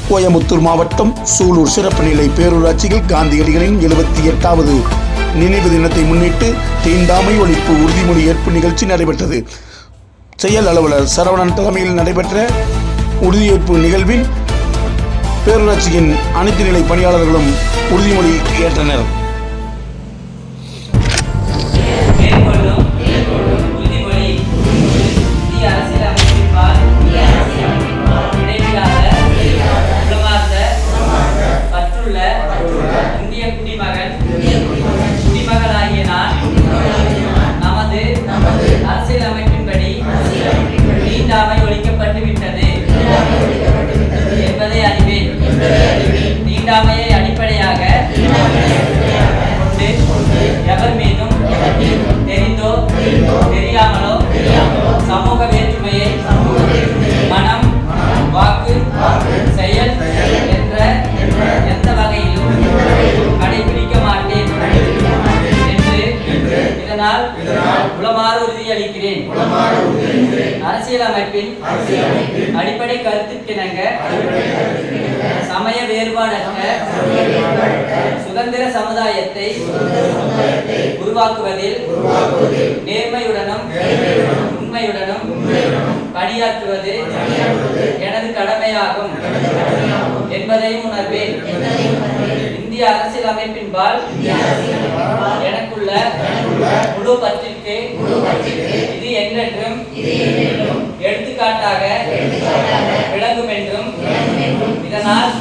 கோயமுத்தூர் மாவட்டம் சூலூர் சிறப்பு நிலை பேரூராட்சியில் காந்தியடிகளின் 78வது நினைவு தினத்தை முன்னிட்டு தீண்டாமை ஒழிப்பு உறுதிமொழி ஏற்பு நிகழ்ச்சி நடைபெற்றது. செயல் அலுவலர் சரவணன் தலைமையில் நடைபெற்ற உறுதியேற்பு நிகழ்வில் பேரூராட்சியின் அனைத்து நிலை பணியாளர்களும் உறுதிமொழி ஏற்றனர். குடிமகனாகிய நான் நமது அரசியலமைப்பின்படி தீண்டாமை ஒழிக்கப்பட்டு விட்டது என்பதை அறிவேன். தீண்டாமையை அடிப்படையாக கொண்டு எவர் மீதும் தெரிந்தோ தெரியாமலோ சமூக வேற்றுமையை மனம், வாக்கு, செயல் என்ற எந்த வகையிலும் கடைபிடிக்க மாட்டேன் என்று இதனால் உளமாறு உறுதியளிக்கிறேன். அரசியலமைப்பின் அடிப்படை கருத்துக்கிணங்க சமய வேறுபாடற்ற சுதந்திர சமுதாயத்தை உருவாக்குவதில் நேர்மையுடனும் உண்மையுடனும் பணியாற்றுவது எனது கடமையாகும் என்பதையும் உணர்வேன். இந்திய அரசியலமைப்பின்பால் எனக்குள்ள முழு பற்றிற்கு இது என்றென்றும் எடுத்துக்காட்டாக விளங்கும் என்றும் இதனால்